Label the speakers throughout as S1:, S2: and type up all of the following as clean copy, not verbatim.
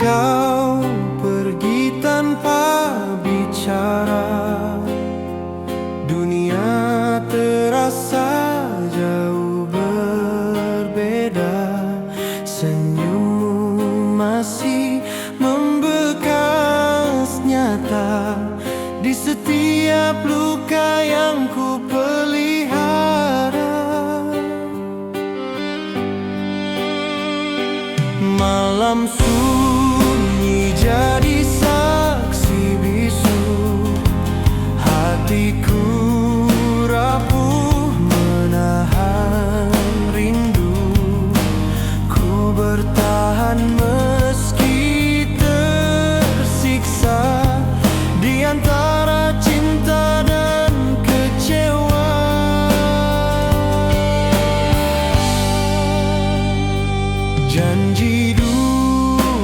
S1: Kau pergi tanpa bicara, dunia terasa jauh berbeda. Senyum masih membekas nyata di setiap luka yang ku pelihara. Malam sunyi jadi saksi bisu, hatiku rapuh menahan rindu. Ku bertahan meski tersiksa di antara cinta dan kecewa. Janji dulu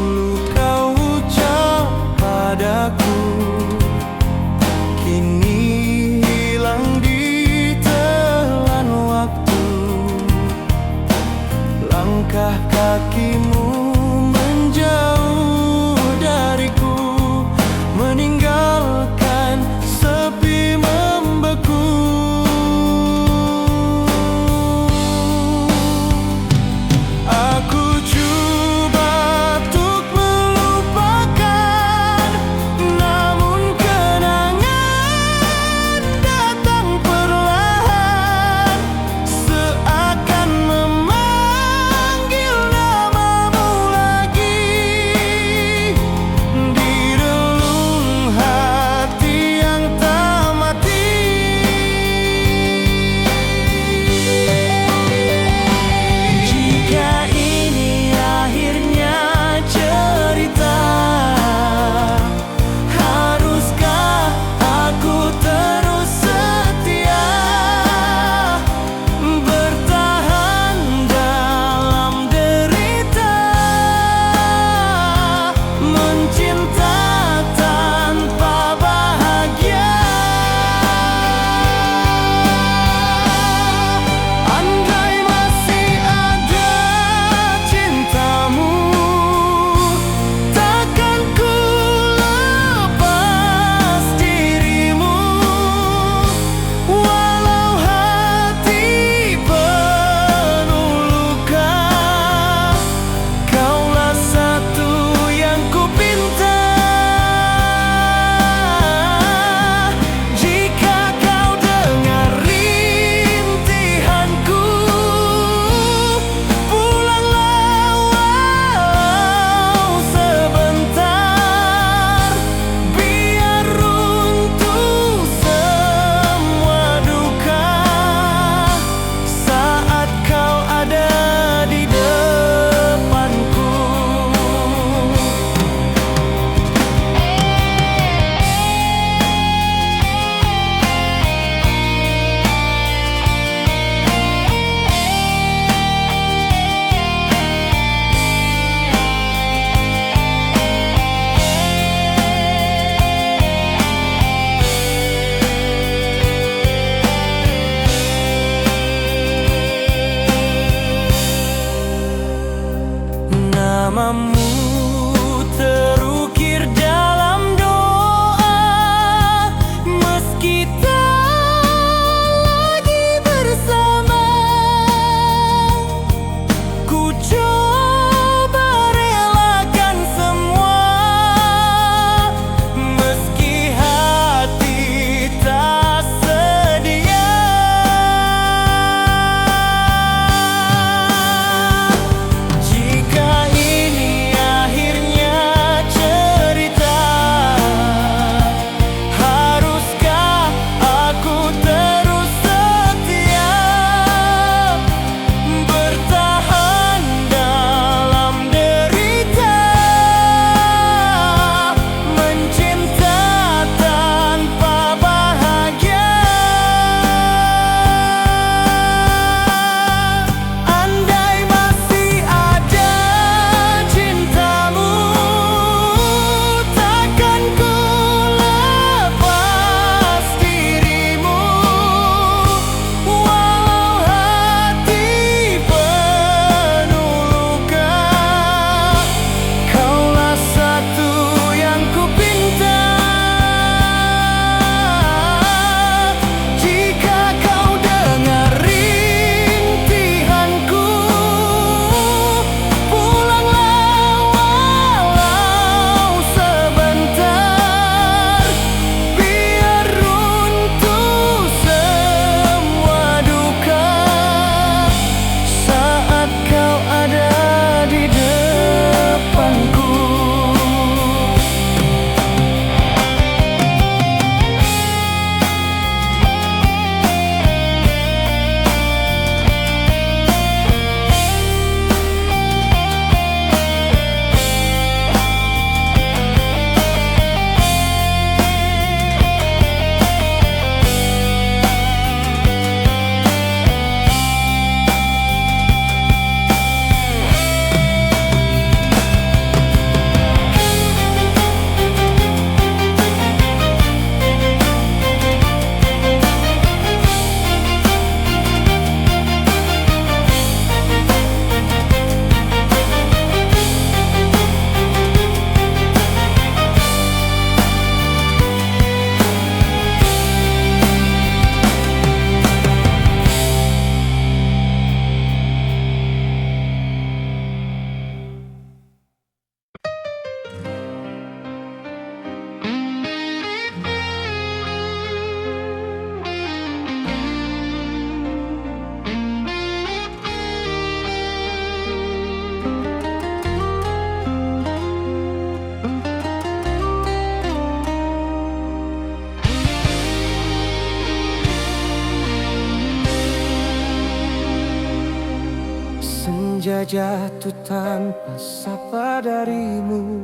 S1: Bisa jatuh tanpa sapa darimu.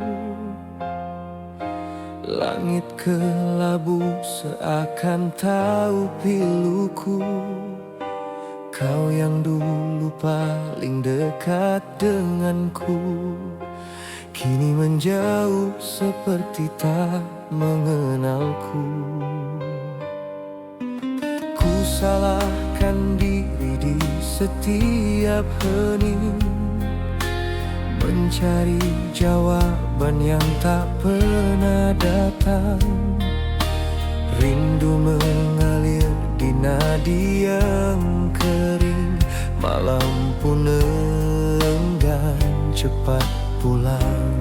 S1: Langit kelabu seakan tahu piluku. Kau yang dulu paling dekat denganku, kini menjauh seperti tak mengenalku. Ku salahkan diri di setiap hening, mencari jawaban yang tak pernah datang. Rindu mengalir di nadi yang kering, malam pun enggan cepat pulang.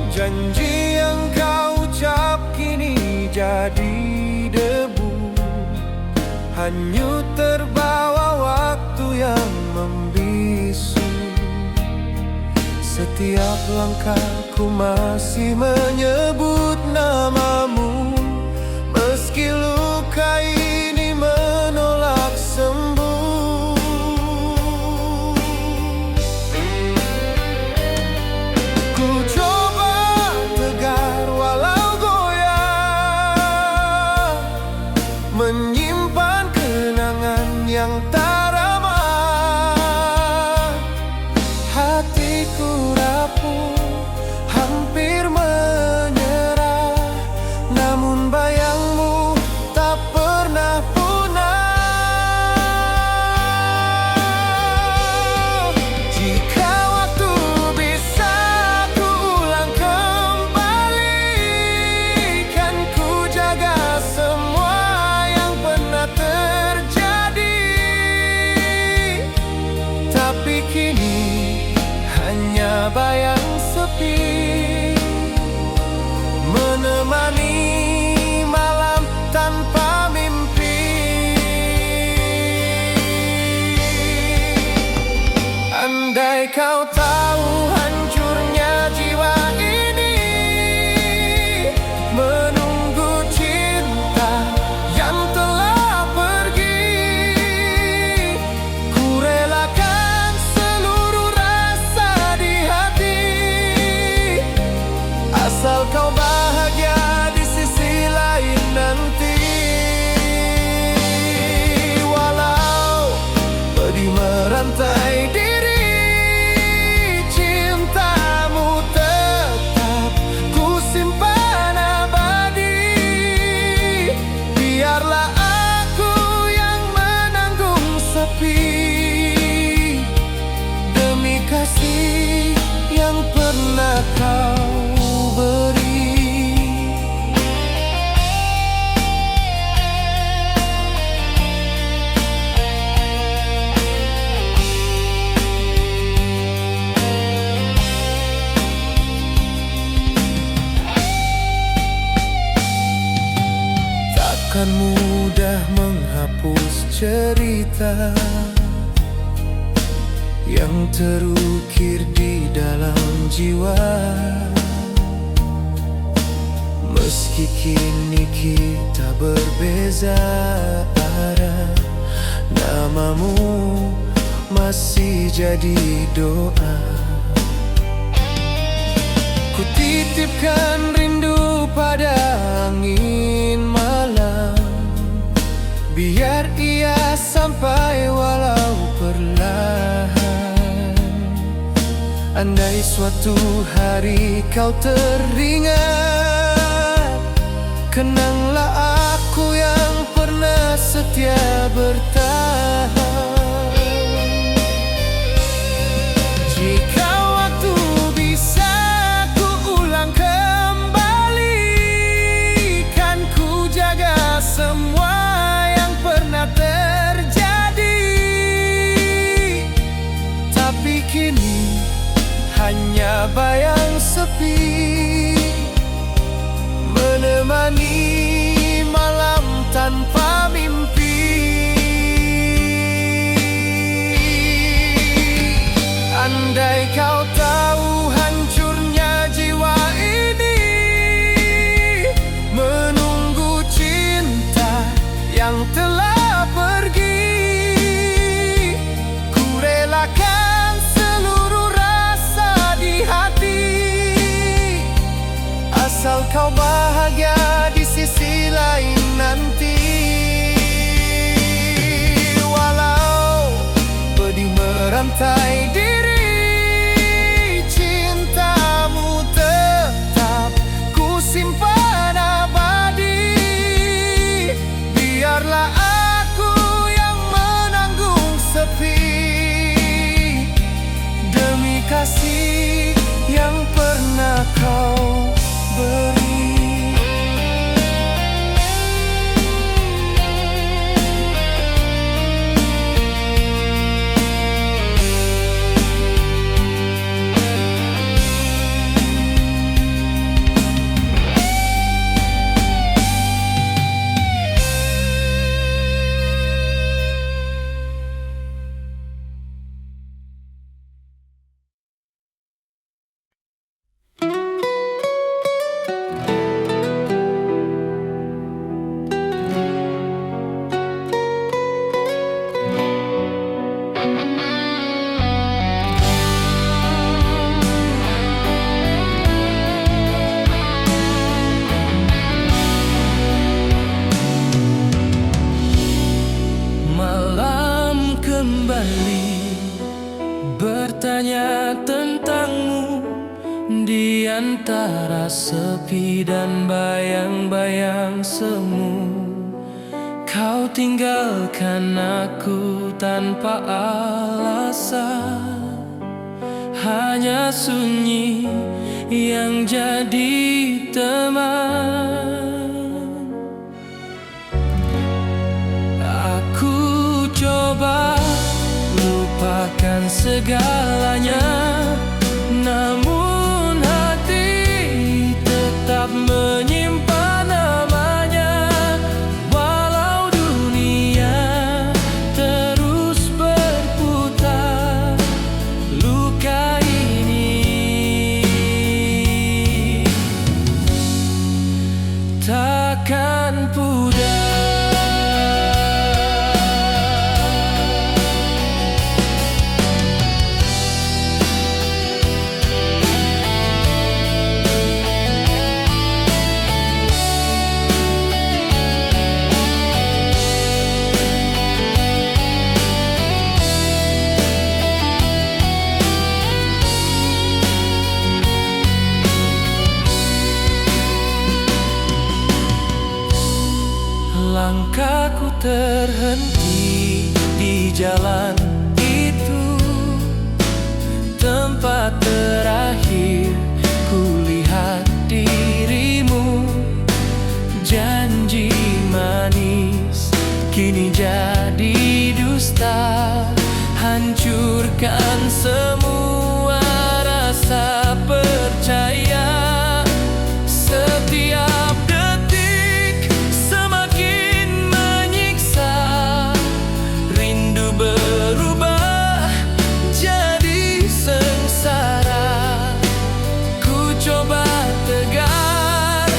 S1: Janji yang kau ucap kini jadi debu, hanyut terbawa waktu yang membisu. Setiap langkahku masih menyebut namamu, meski luka ini menolak sembuh. Ku coba tegar walau goyah, menyimpan kenangan yang tak ramah. Hatiku rapuh, hampir menyerah, namun bayangmu tak pernah punah. Jika waktu bisa ku ulang kembali, kan ku jaga semua yang pernah terjadi. Tapi kini hanya bayang sepi, menemani malam tanpa mimpi. Andai kau tahu hancurnya jiwa ini, menunggu cinta yang telah pergi. Ku relakan seluruh rasa di hati, asal kau bahagia di sisi lain nanti. Walau pedih merantai diri, cintamu tetap ku simpan abadi. Biarlah aku yang menanggung sepi, demi kasih yang pernah kau beri. Takkan mudah menghapus cerita yang terukir di dalam jiwa. Meski kini kita berbeza arah, namamu masih jadi doa. Ku titipkan rindu pada angin malam, biar ia sampai walau perlahan. Andai suatu hari kau teringat, kenanglah aku yang pernah setia bertahan. Jika waktu bisa ku ulang kembali, kan ku jaga semua yang pernah terjadi. Tapi kini hanya bayang sepi, menemani malam tanpa mimpi. Andai kau tahu hancurnya jiwa ini, menunggu cinta yang telah pergi. bertanya tentangmu di antara sepi dan bayang-bayang semu. Kau tinggalkan aku tanpa alasan, hanya sunyi yang jadi teman. Aku coba lupakan segalanya, namun hati tetap menyimpan namanya. Walau dunia terus berputar, luka ini takkan pudar. Langkahku terhenti di jalan itu, tempat terakhir kulihat dirimu. Janji manis kini jadi dusta, hancurkan semua rasa percaya. Setiap detik semakin menyiksa, rindu berubah jadi sengsara. Ku coba tegar,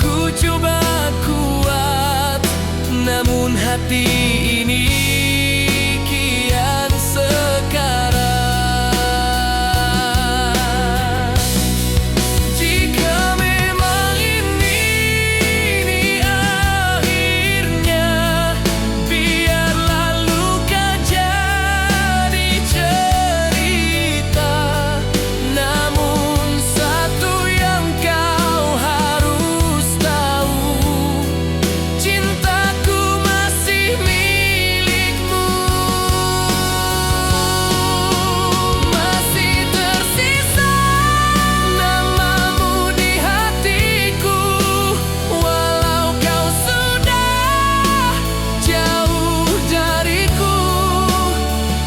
S1: ku coba kuat, namun hati ini kian sekarat. Jika memang ini akhirnya, biarlah luka jadi cerita. Namun satu yang kau harus tahu, cintaku masih milikmu. Masih tersisa namamu di hatiku, walau kau sudah jauh dariku.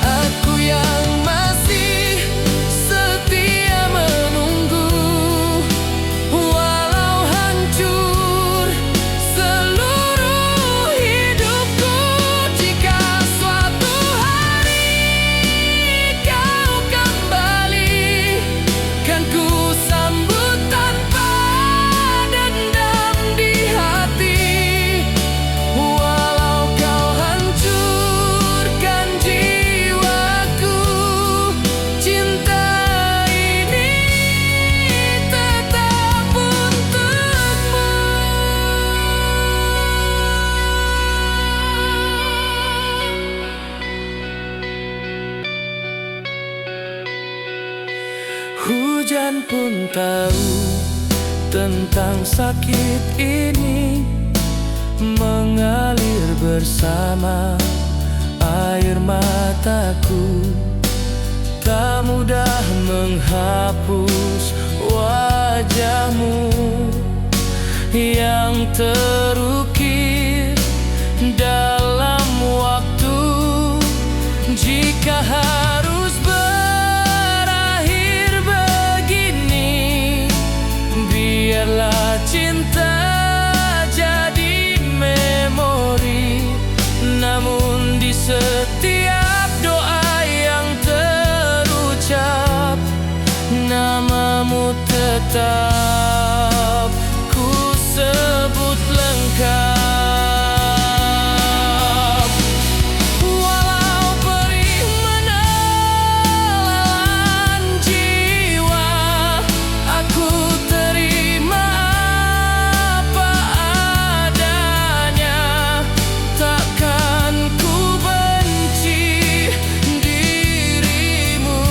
S1: Aku yang masih setia menunggu, walau hancur seluruh hidupku. Jika suatu hari kau kembali, kan ku sambut tanpa dendam di hati. Walau kau hancurkan jiwaku, cinta ini tetap untukmu. Hujan pun tahu tentang sakit ini, mengalir bersama air mataku. Tak mudah menghapus wajahmu yang terukir dalam waktu. Jika harus berakhir begini, biarlah cinta jadi memori. Namun di setiap doa yang terucap, namamu tetap ku sebut lengkap. Walau perih menelan jiwa, aku terima apa adanya. Takkan ku benci dirimu.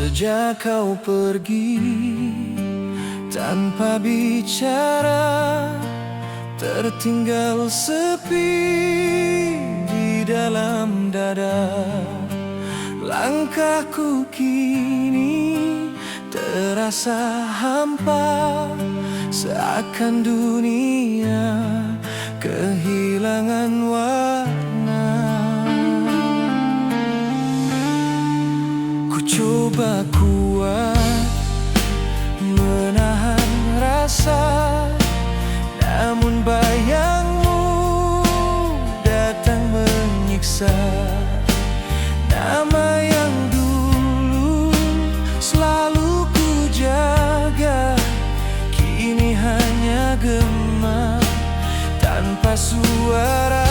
S1: Sejak kau pergi tanpa bicara, tertinggal sepi di dalam dada. Langkahku kini terasa hampa, seakan dunia kehilangan warna. Ku coba kuat menahan rasa, namun bayangmu datang menyiksa. Nama yang dulu selalu ku jaga, kini hanya gema tanpa suara.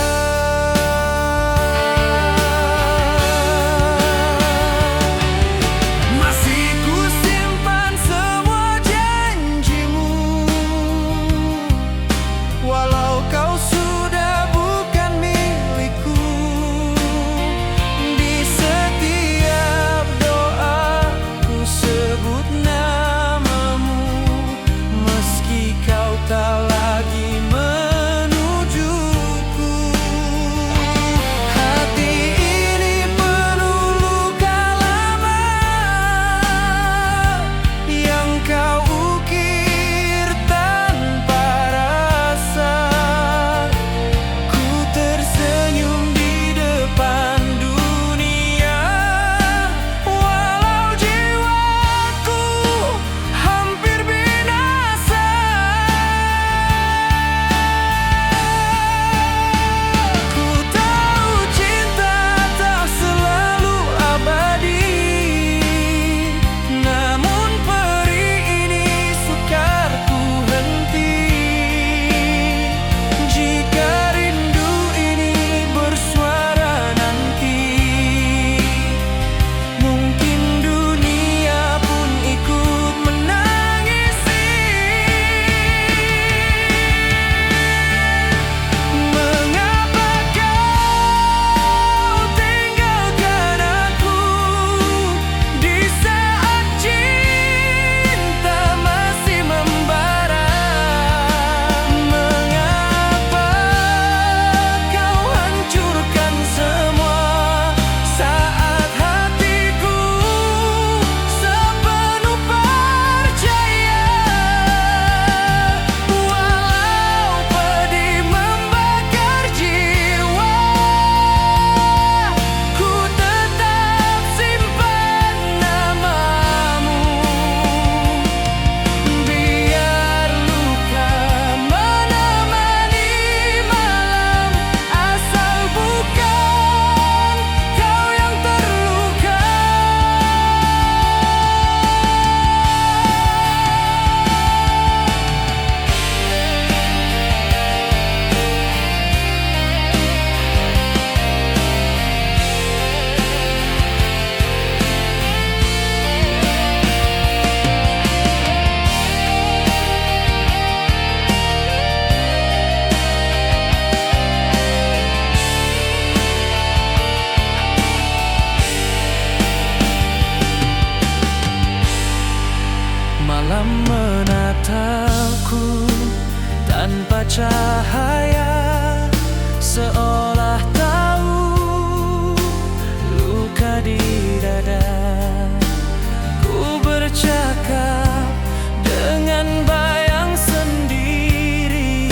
S2: Malam menatapku tanpa cahaya, seolah tahu luka di dada. Ku bercakap dengan bayang sendiri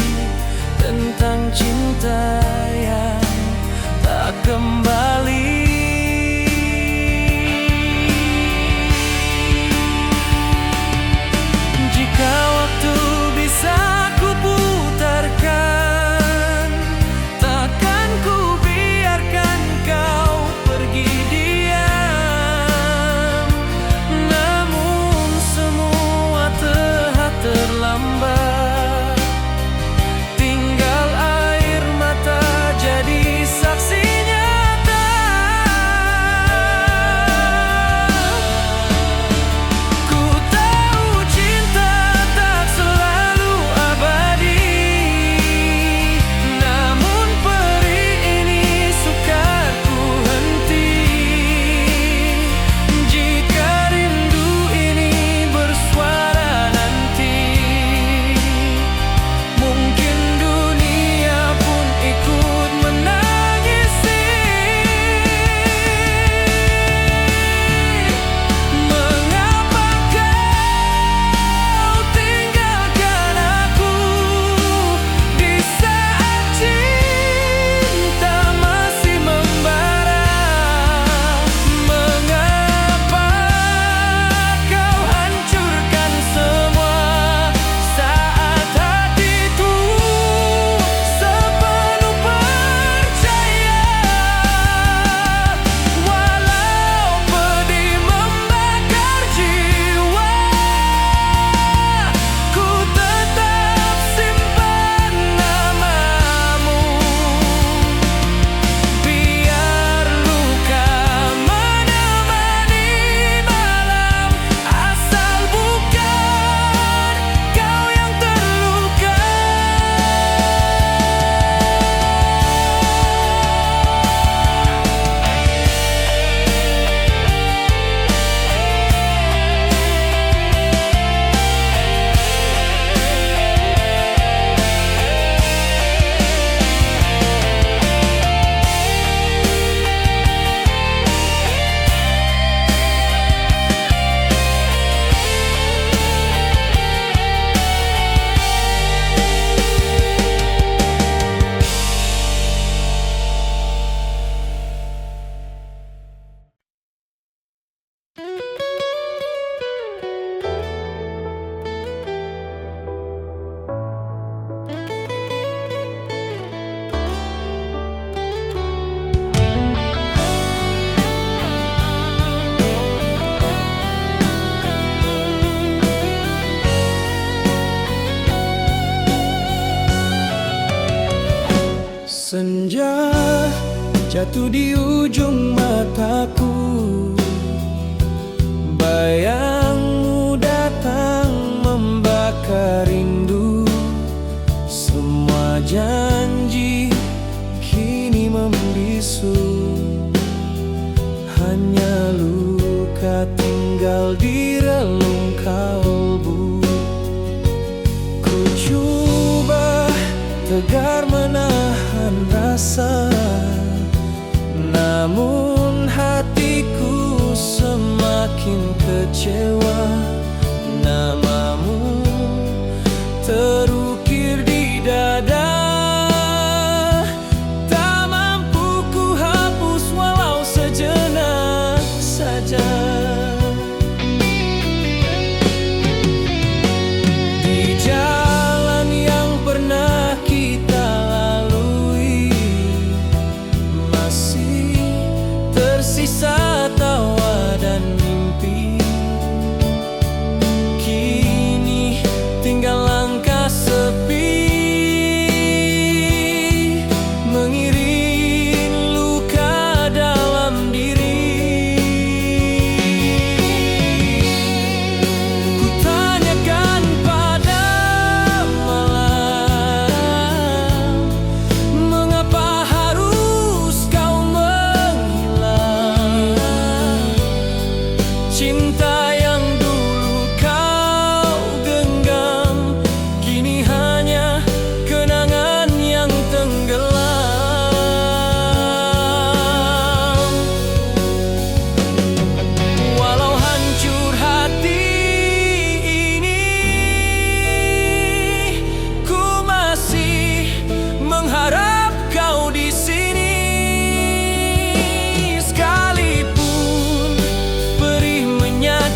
S2: tentang cinta yang tak kembali.
S1: Bisa ku putarkan, takkan ku biarkan jatuh di ujung mataku. Bayangmu datang membakar rindu. Semua janji kini membisu. Hanya luka tinggal di relung kalbu. Ku coba tegar menahan rasa, namun hatiku semakin kecewa. Namamu terukir di dada, tak mampu ku hapus walau sejenak saja. Di jalan yang pernah kita lalui, masih tersisa tawa dan mimpi. Kini tinggal langkah sepi, mengiring luka dalam diri. Ku tanyakan pada malam, mengapa harus kau menghilang? Cinta yang dulu kau genggam, kini hanya kenangan yang tenggelam. Walau hancur hati ini, ku masih mengharap kau di sini. Sekalipun perih menyakiti,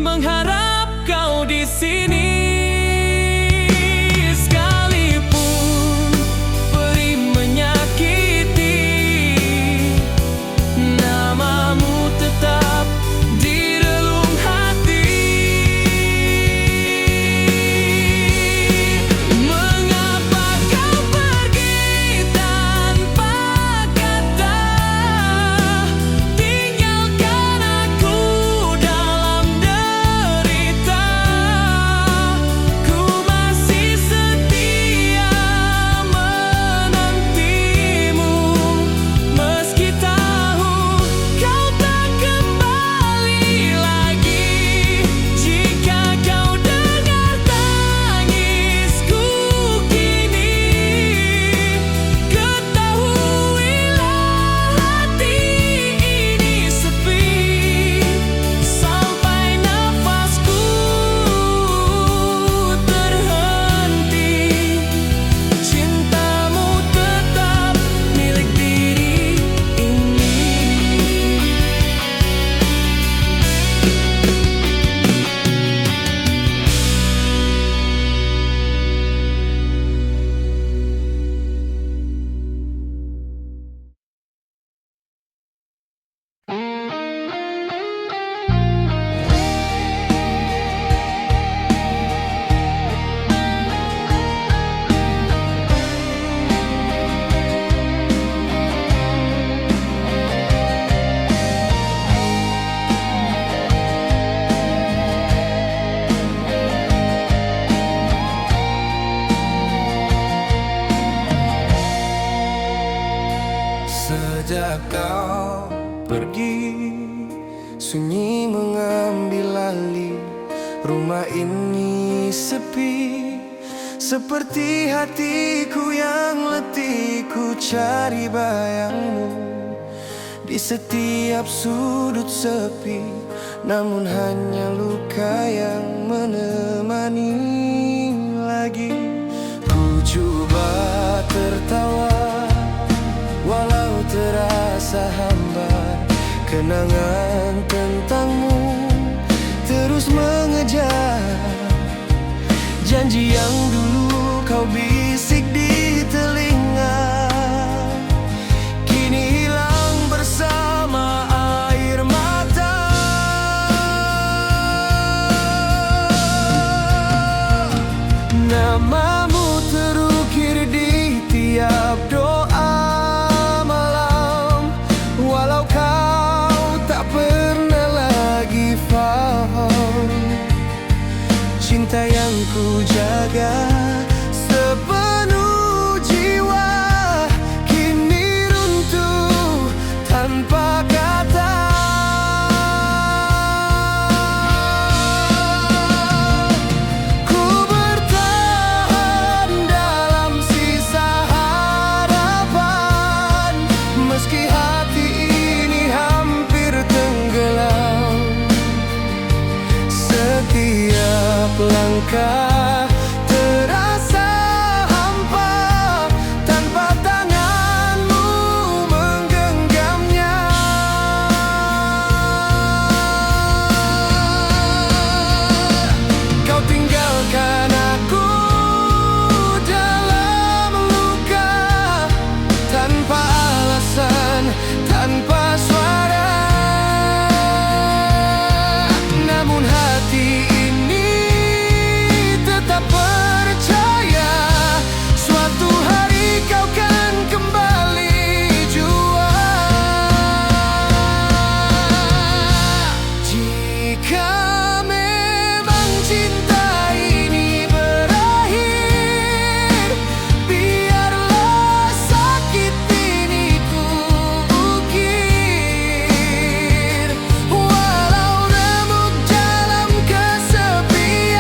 S2: mengharap kau di sini. Sekalipun perih menyakiti, namamu tetap di relung hati. Mengapa kau pergi tanpa kata, tinggalkan aku dalam derita. Ku masih setia menantimu, meski tahu kau tak kembali lagi. Jika kau dengar tangisku kini, ketahuilah hati ini sepi. Sampai nafasku terhenti, cintamu tetap milik diri ini.
S1: Sejak kau pergi, sunyi mengambil alih. Rumah ini sepi, seperti hatiku yang letih. Ku cari bayangmu di setiap sudut sepi, namun hanya luka yang menemani lagi. Ku coba tertawa, walau terasa hambar. Kenangan tentangmu terus mengejar. Janji yang dulu kau bisik di telinga, kini hilang bersama air mata. Namamu terukir di tiap doa malam, walau kau tak pernah lagi faham. Cinta yang ku jaga sepenuh jiwa, kini runtuh tanpa kata. Ku bertahan dalam sisa harapan, meski hati ini hampir tenggelam. Setiap langkah terasa hampa tanpa tanganmu menggenggamnya. Kau tinggalkan aku dalam luka, tanpa alasan, tanpa suara. Namun hati ini tetap percaya, suatu hari kau kan kembali jua. Jika memang cinta ini berakhir, biarlah sakit ini ku ukir. Walau remuk dalam kesepian,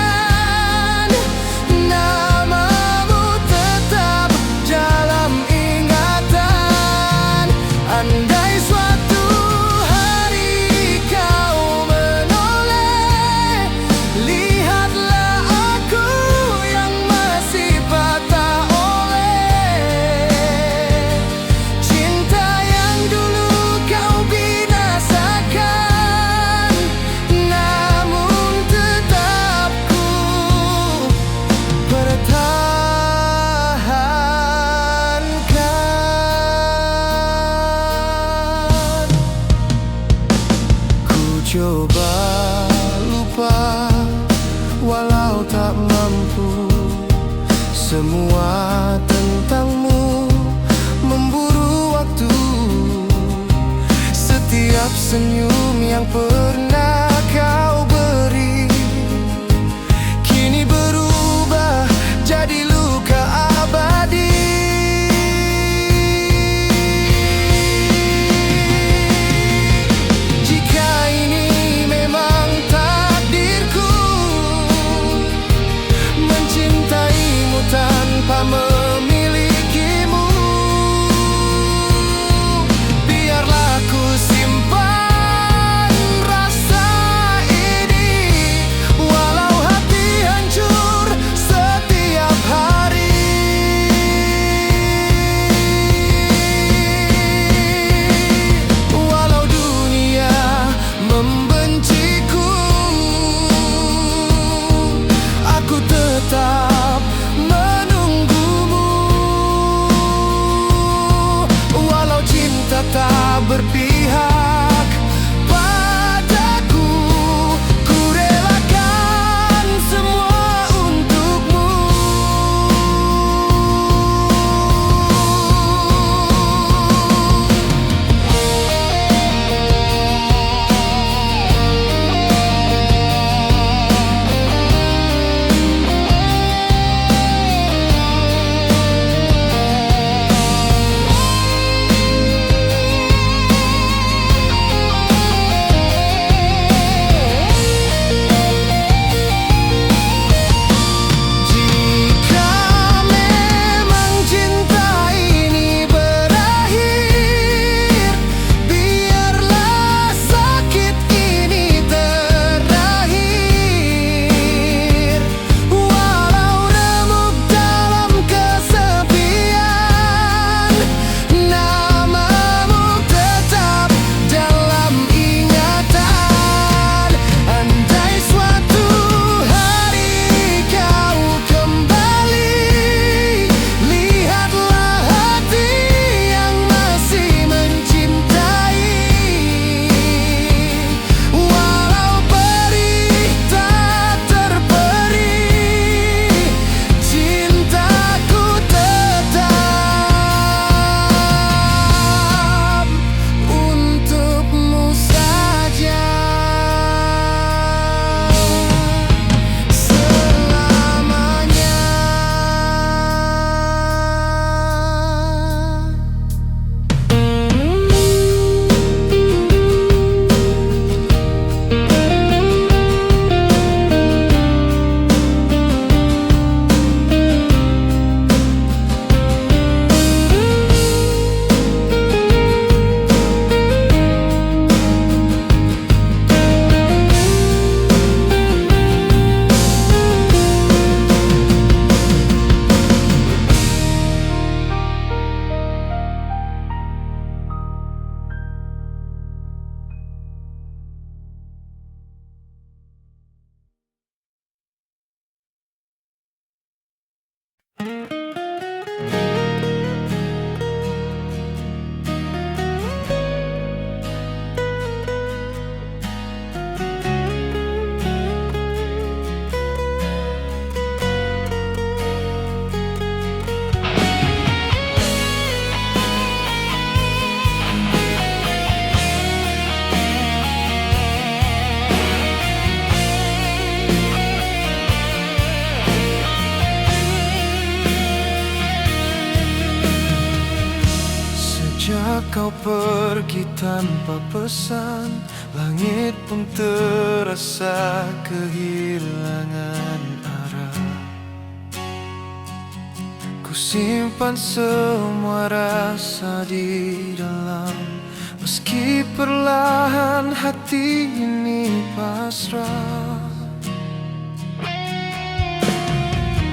S1: namamu tetap dalam ingatan. Andai suatu hari kau menoleh, senyum yang pernah kau beri kini berubah jadi luka abadi. Jika ini memang takdirku mencintaimu tanpa memilikimu, biarlah ku simpan rasa ini walau hati hancur setiap hari. Walau dunia membenciku, aku tetap menunggumu. Walau cinta tak berpihak padaku, ku relakan semua untukmu. Jika memang cinta ini berakhir, biarlah sakit ini terakhir. Walau remuk dalam kesepian, namamu tetap dalam ingatan. Andai suatu hari kau kembali, lihatlah hati yang masih mencintai. Walau perih tak terperi, cintaku tetap untukmu saja selamanya. Sejak kau pergi tanpa pesan, langit pun terasa kehilangan arah. Ku simpan semua rasa di dalam, meski perlahan hati ini pasrah.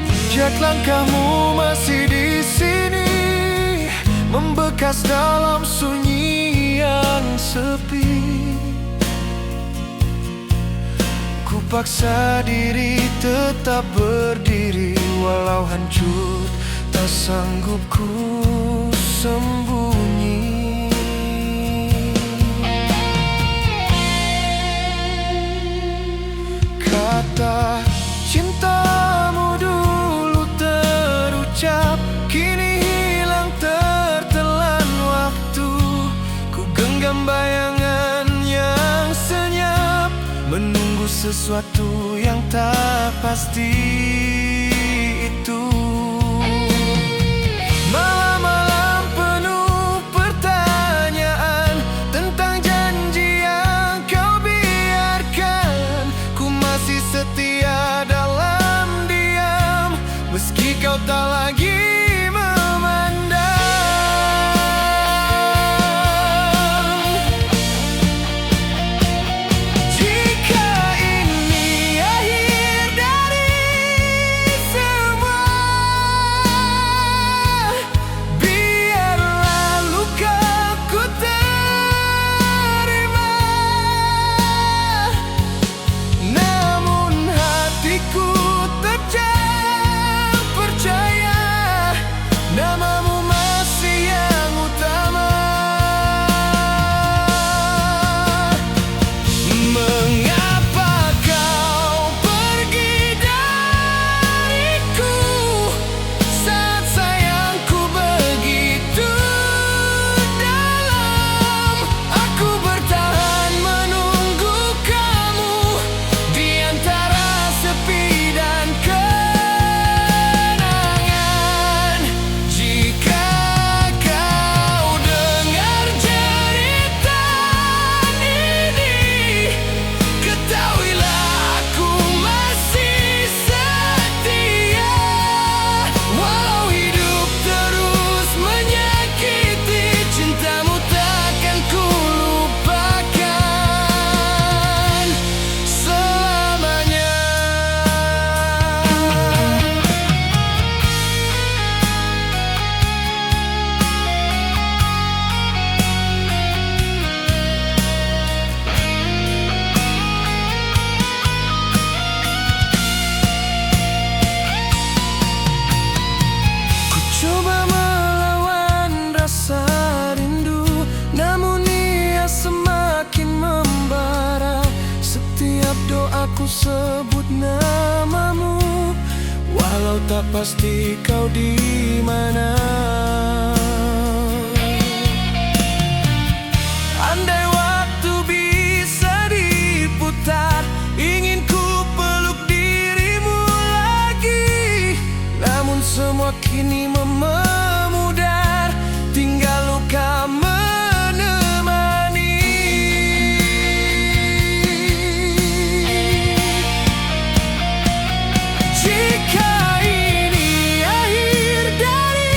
S1: Jejak langkahmu masih di sini, membekas dalam sunyi yang sepi. Ku paksa diri tetap berdiri, walau hancur tak sanggup ku sembunyi. Kata cintamu dulu terucap, kini hilang tertelan waktu. Ku genggam bayangannya sesuatu yang tak pasti itu. Malam-malam penuh pertanyaan tentang janji yang kau biarkan. Ku masih setia dalam diam, meski kau tak lagi memandang. Jika ini akhir dari semua, biarlah luka ku terima. Namun hatiku tetap percaya, namamu masih yang utama. Mengapa kau pergi dariku saat sayangku begitu dalam? Aku bertahan menunggu kamu di antara sepi dan kenangan. Jika kau dengar cerita ini, ketahuilah aku masih setia. Walau hidup terus menyakiti, cintamu takkan ku lupakan selamanya. Ku coba melawan rasa rindu, namun ia semakin membara. Setiap doaku sebut namamu, walau tak pasti kau di mana. Andai waktu bisa diputar, ingin ku peluk dirimu lagi. Namun semua kini memudar, tinggal luka menemani. Jika ini akhir dari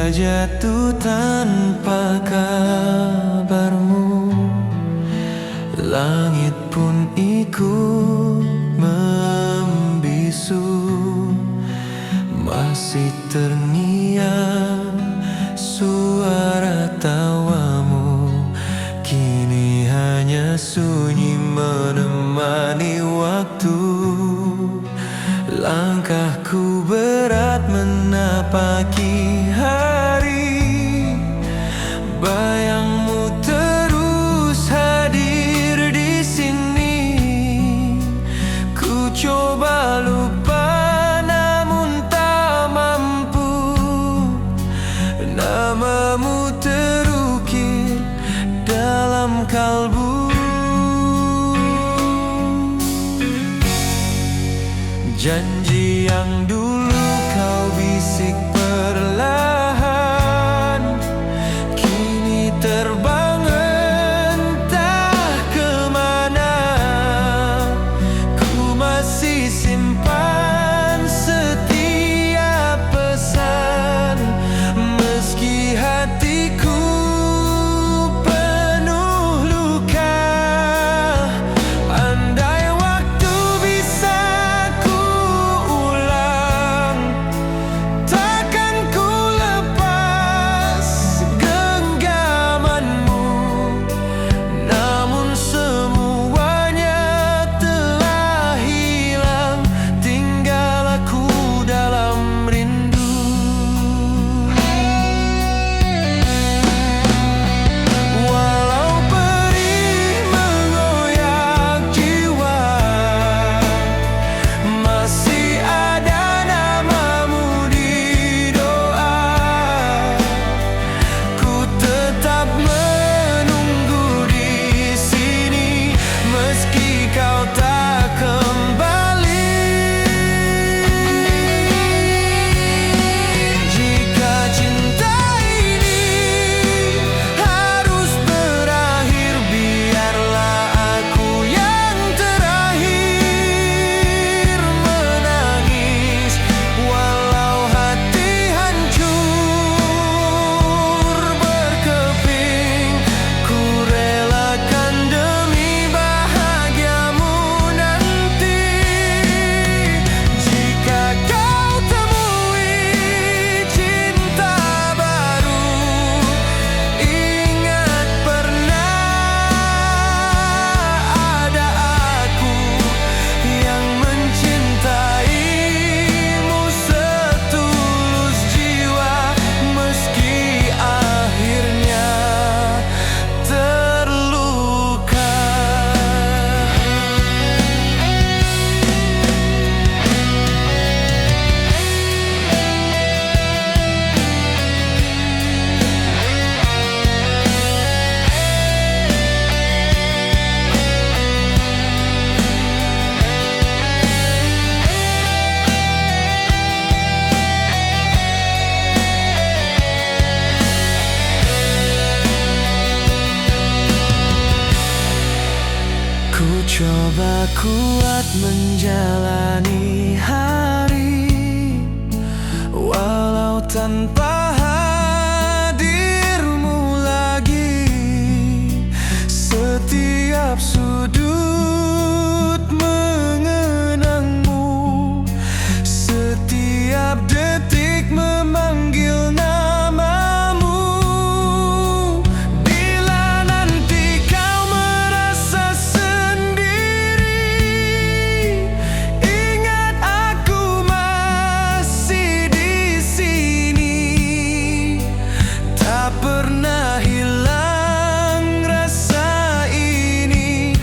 S1: jatuh tanpa kabarmu, langit pun ikut membisu. Masih terngiang suara tawamu, kini hanya sunyi menemani waktu. Langkahku berat menapaki hari, bayangmu terus hadir di sini. Ku coba lupa namun tak mampu, namamu terukir dalam kalbu. Janji yang dulu kau bisik perlahan, kini terbang entah kemana. Ku masih simpan setiap pesan, meski hatiku penuh luka. Andai waktu bisa coba kuat menjalani hari, walau tanpa hadirmu lagi. Setiap sudut mengenangmu, setiap detik memanggil namamu. Bila nanti kau merasa sendiri, ingat aku masih di sini. Tak pernah hilang rasa ini,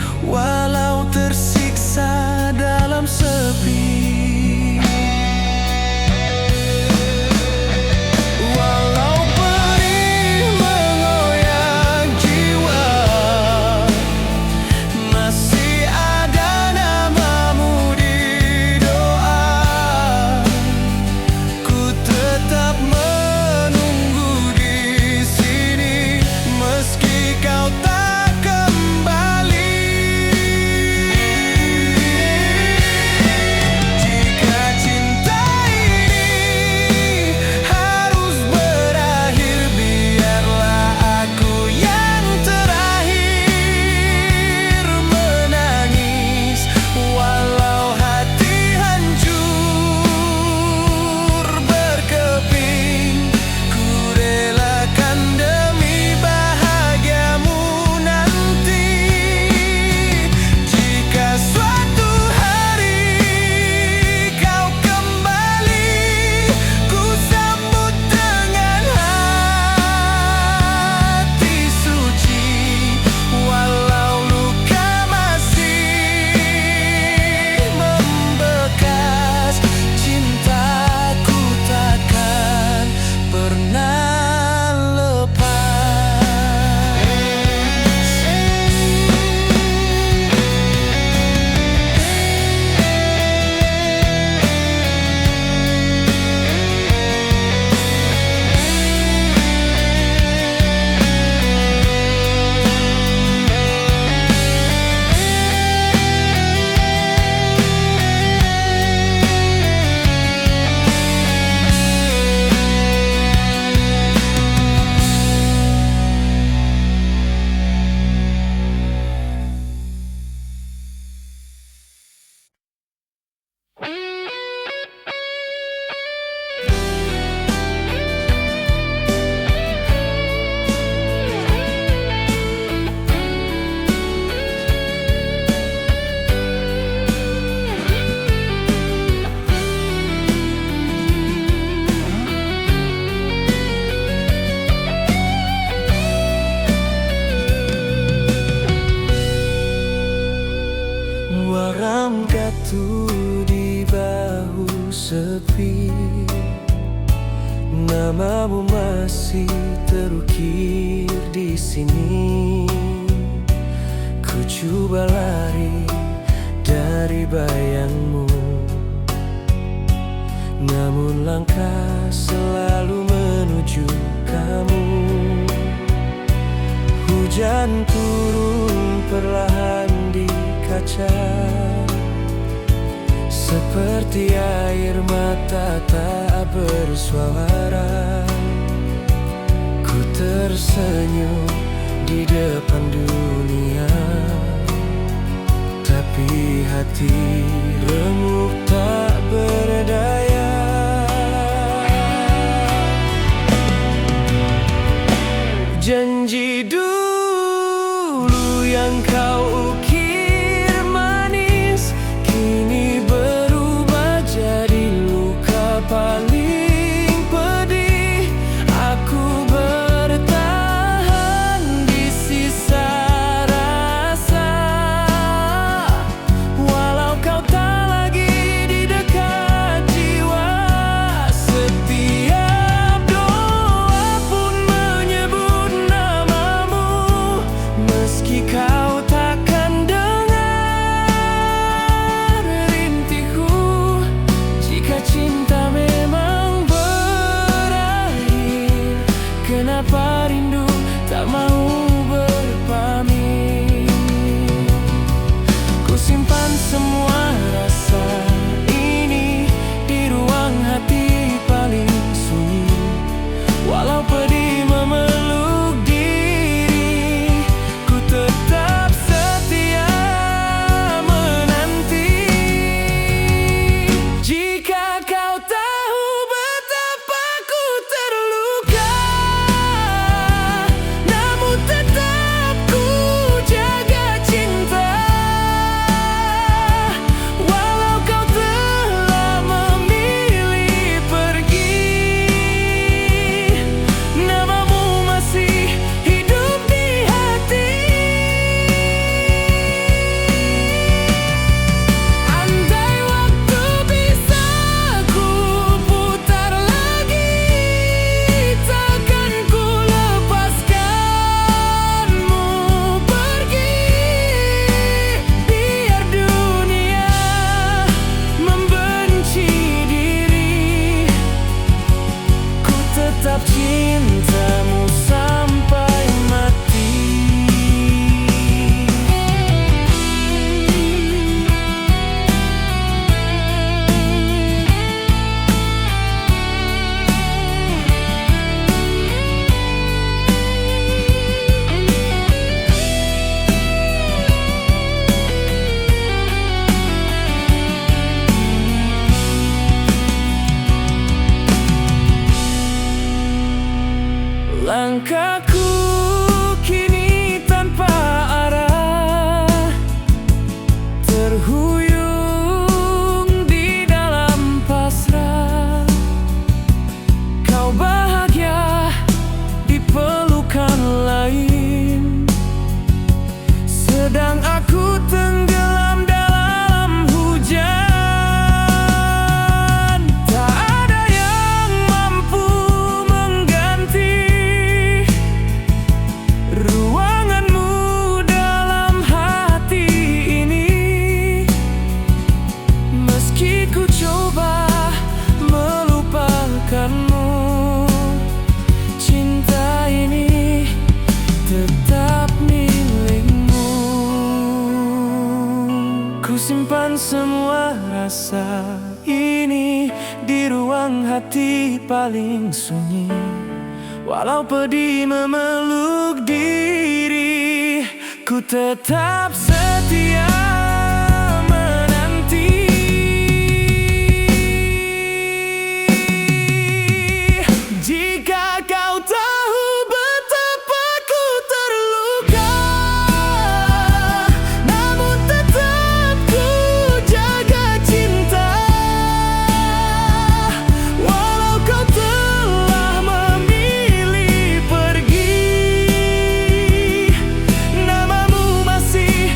S1: angkatku di bahu sepi, namamu masih terukir di sini. Ku coba lari dari bayangmu, namun langkah selalu menuju kamu. Hujan turun perlahan di kaca, seperti air mata tak bersuara. Ku tersenyum di depan dunia, tapi hati remuk tak berdaya. Janji dulu yang kau ukir manis, kini berubah jadi luka paling pedih. Aku bertahan di sisa rasa, walau kau tak lagi di dekat jiwa. Setiap doa pun menyebut namamu, meski kau takkan dengar rintiku. Jika cinta memang berakhir, kenapa rindu tak mau berpamit? Ku simpan semua rasa ini di ruang hati paling sunyi, walau pedih memeluk diri, ku tetap setia menanti. Jika kau tahu betapa ku terluka, namun tetap ku jaga cinta. Walau kau telah memilih pergi, namamu masih hidup di hati. Andai waktu bisa ku putar lagi, takkan ku lepaskanmu pergi. Biar dunia membenci diri, ku tetap cintamu sampai mati. Langkahku kini tanpa arah, terhuyung di dalam pasrah. Kau bahagia di pelukan lain, sedang aku tenggelam dalam hujan. Tak ada yang mampu mengganti ruanganmu dalam hati ini. Meski ku coba melupakanmu, cinta ini tetap milikmu. Ku simpan semua rasa ini di ruang hati paling sunyi, walau pedih memeluk diri, ku tetap setia menanti. Jika kau tahu betapa ku terluka, namun tetap ku jaga cinta. Walau kau telah memilih pergi, namamu masih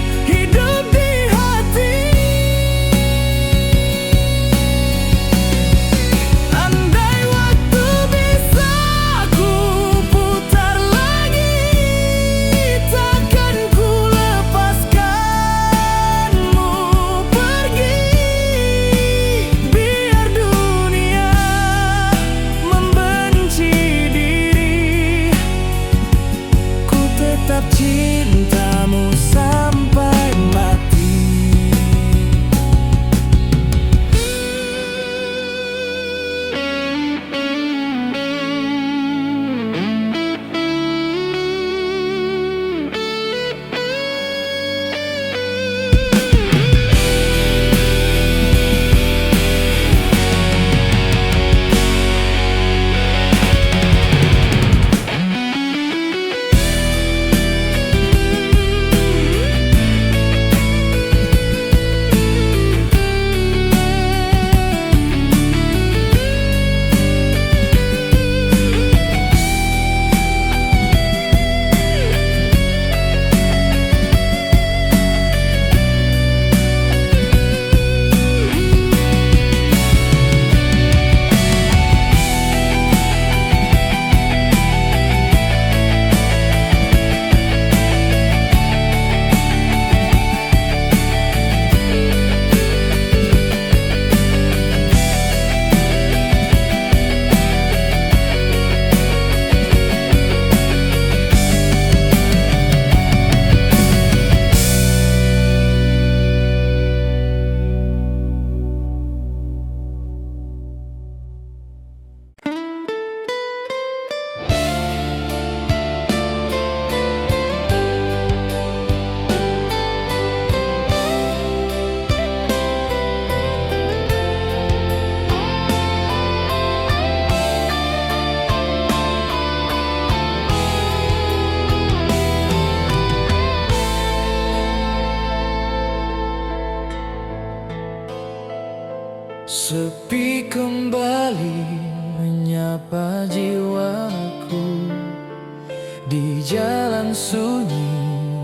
S2: Sepi kembali menyapa jiwaku di jalan sunyi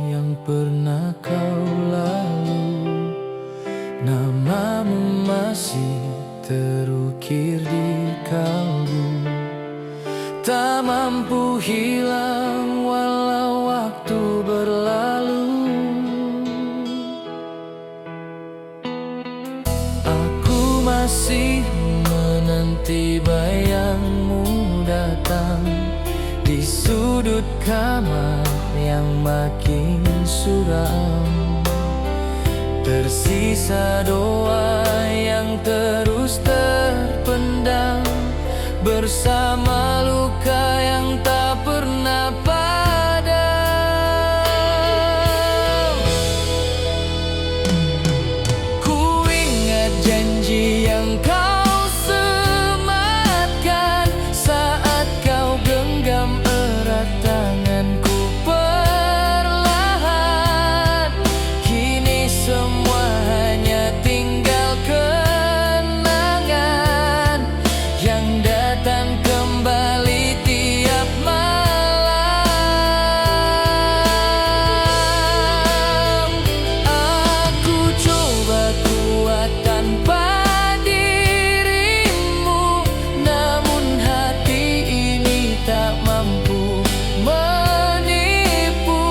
S2: yang pernah kau lalui. Namamu masih terukir di kalbu, tak mampu hilang walau waktu berlalu. Aku masih menanti bayangmu datang di sudut kamar yang makin suram. Tersisa doa yang terus terpendam bersama luka yang tak pernah padam. Ku ingat janji yang kau sematkan saat kau genggam erat tanganku perlahan. Kini semua hanya tinggal kenangan yang datang kembali tiap malam. Aku coba kuat tanpa dirimu, namun hati ini tak mampu menipu.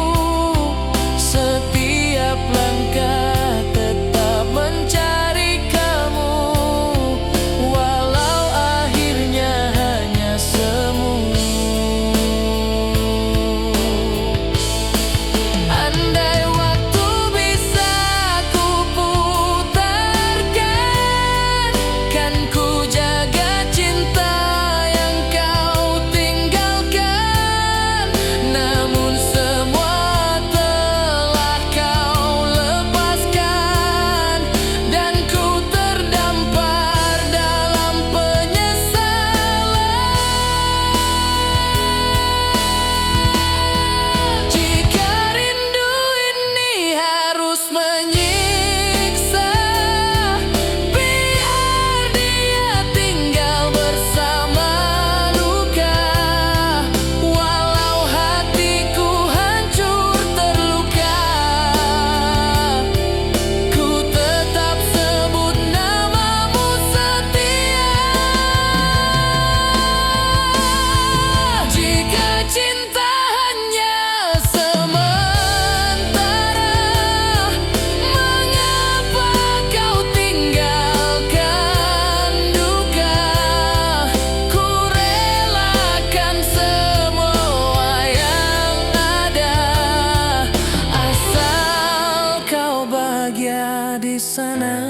S2: Setiap langkah tetap mencari kamu, walau akhirnya hanya semu. Andai waktu bisa ku putarkan, kan ku jaga cinta yang kau tinggalkan. Namun semua telah kau lepaskan, dan ku terdampar dalam penyesalan. Jika rindu ini harus menyiksa, biar dia tinggal bersama luka. Walau hatiku hancur terluka, ku tetap sebut namamu setia. Jika cinta hanya sementara, mengapa kau tinggalkan duka? Ku relakan semua yang ada, asal kau bahagia di sana.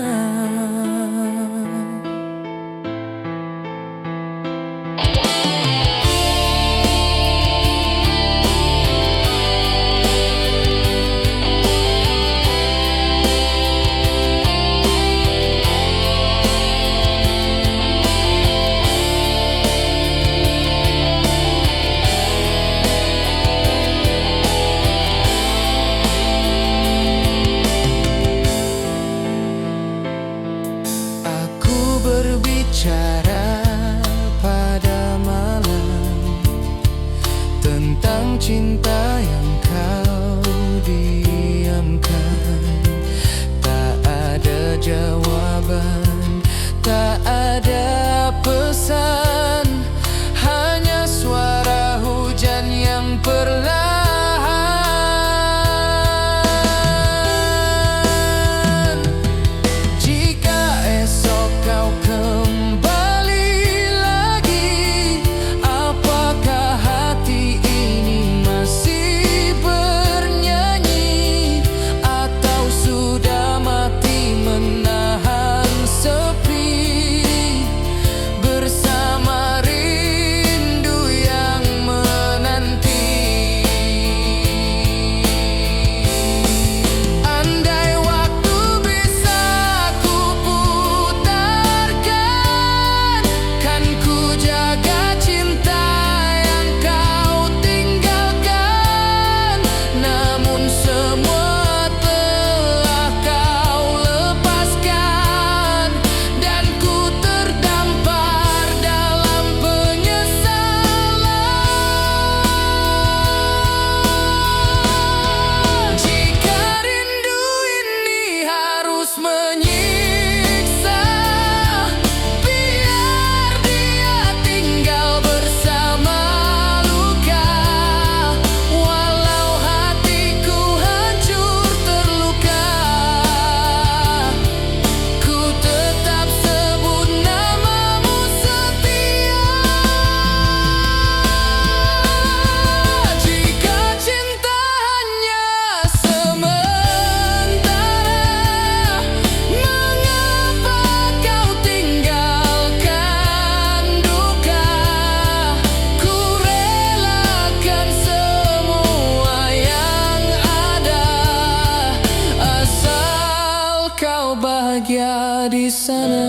S2: bahagia di sana.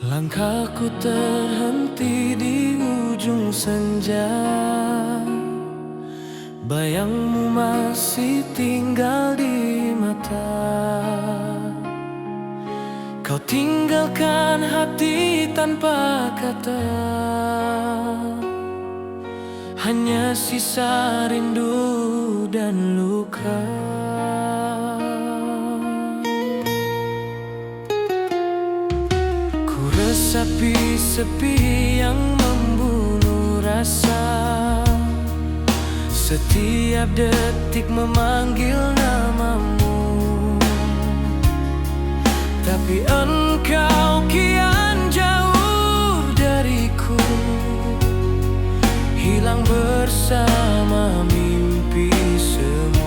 S2: Langkahku terhenti di ujung senja, bayangmu masih tinggal di mata. Kau tinggalkan hati tanpa kata, hanya sisa rindu dan luka. Resapi sepi yang membunuh rasa, setiap detik memanggil namamu. Tapi engkau kian jauh dariku, hilang bersama mimpi semu.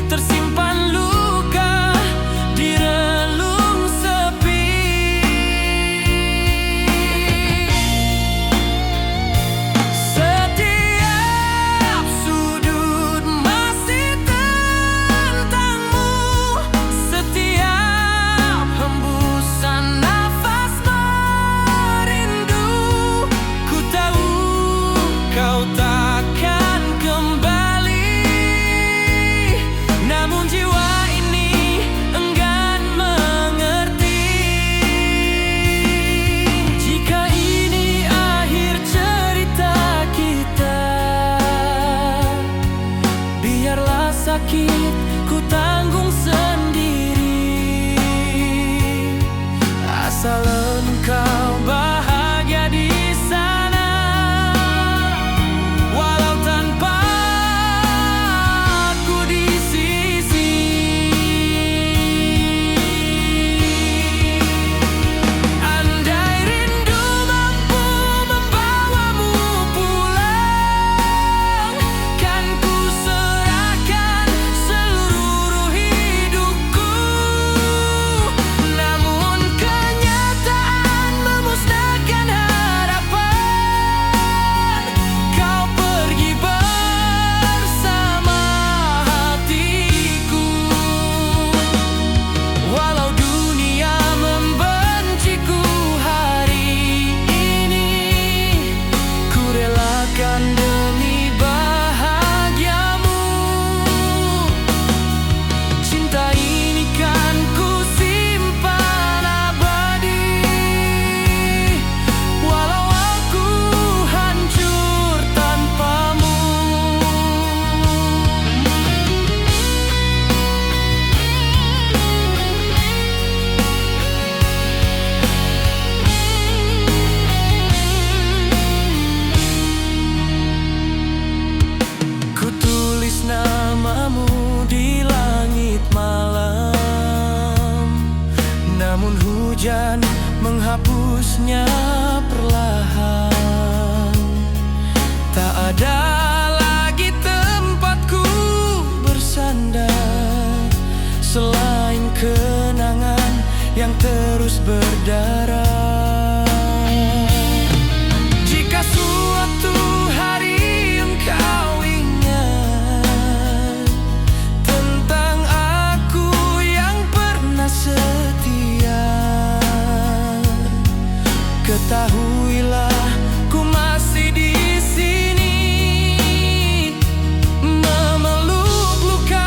S3: Tersimpan luka di
S1: namun hujan menghapusnya perlahan. Tak ada lagi tempatku bersandar selain kenangan yang terus berdarah. Jika suatu hari engkau ingat tentang aku yang pernah setia, ketahuilah ku masih di sini, memeluk luka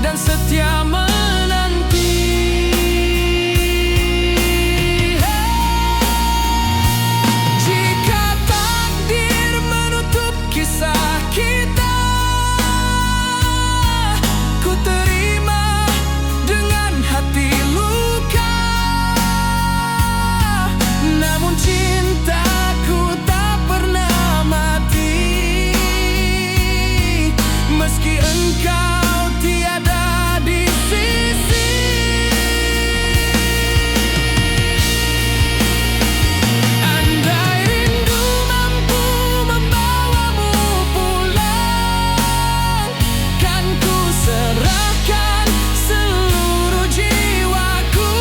S1: dan setia menanti. Jika takdir menutup kisah kita, ku terima dengan hati luka. Namun cintaku tak pernah mati, meski engkau tiada di sisi. Andai rindu mampu membawamu pulang, kan ku serahkan seluruh jiwaku.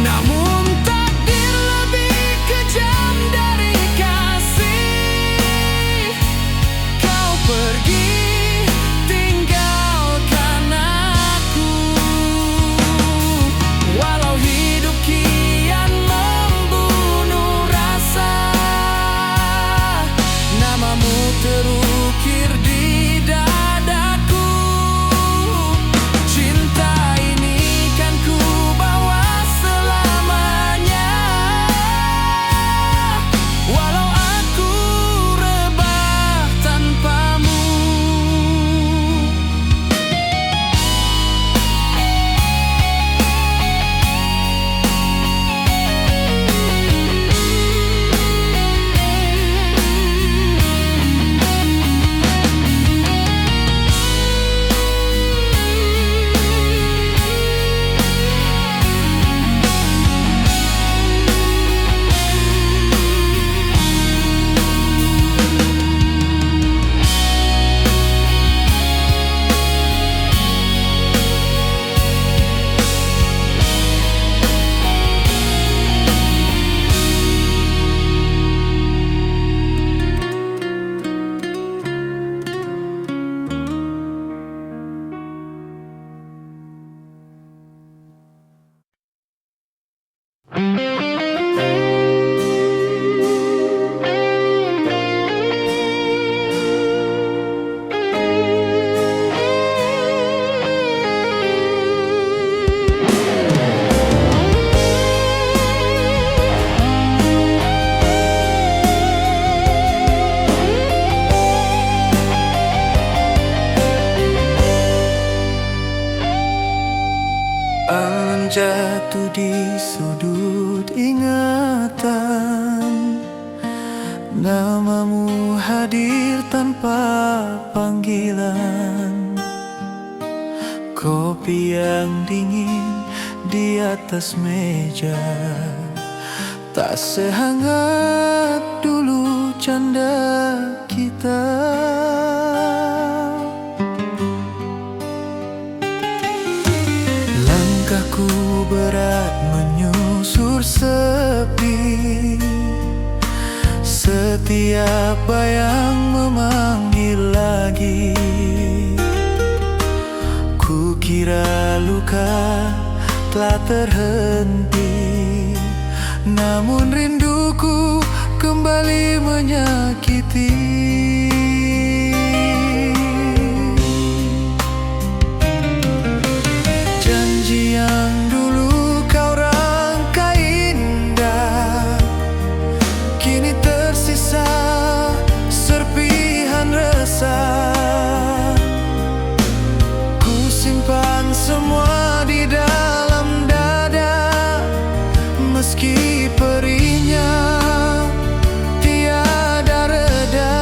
S1: Namun takdir lebih kejam dari kasih. Kau pergi tinggalkan aku. Walau hidup kian membunuh rasa, namamu terukir di dadaku. Cinta ini kan ku bawa selamanya, walau aku rebah tanpamu. Alam jatuh di sudut ingatan, namamu hadir tanpa panggilan. Kopi yang dingin di atas meja, tak sehangat dulu canda kita. Langkahku berat menyusur sepi, setiap bayang memanggil lagi. Kukira luka telah terhenti, namun rinduku kembali menyakiti. Janji yang dulu kau rangkai indah, kini tersisa serpihan resah. Ku simpan semua di dalam dada, meski perihnya tiada reda.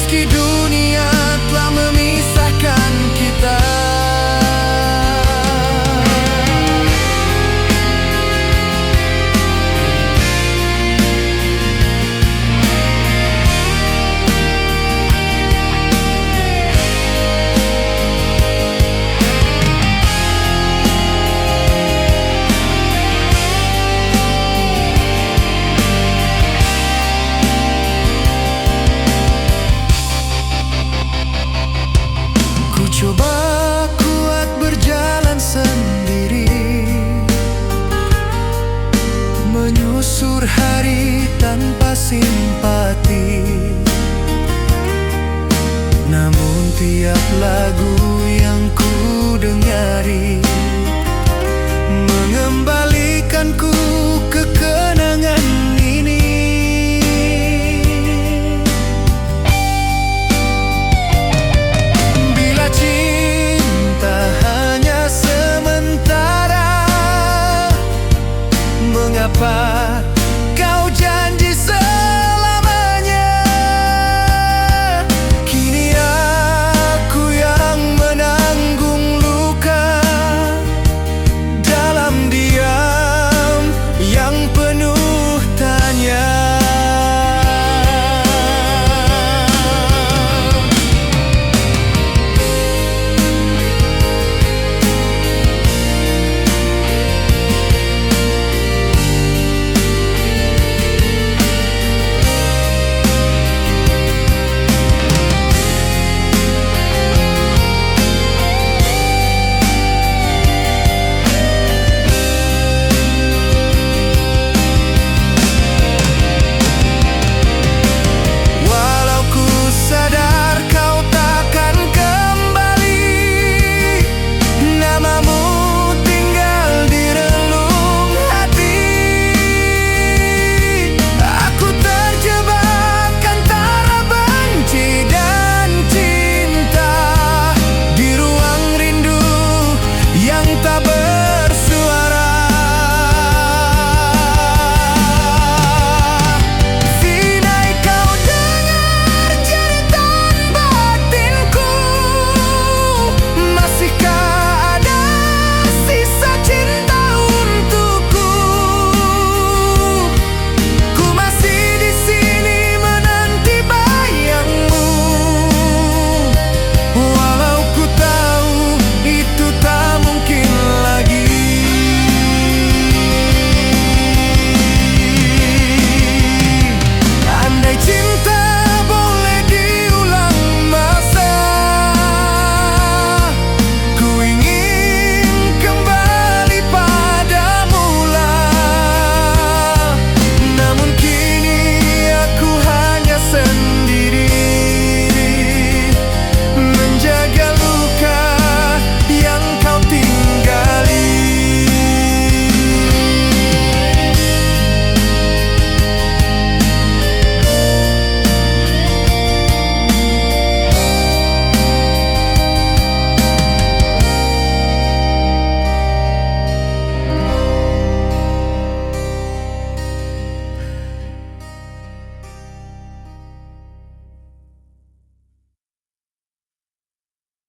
S1: Meski dunia telah memisahkan kita, coba kuat berjalan sendiri, menyusur hari tanpa simpati. Namun tiap lagu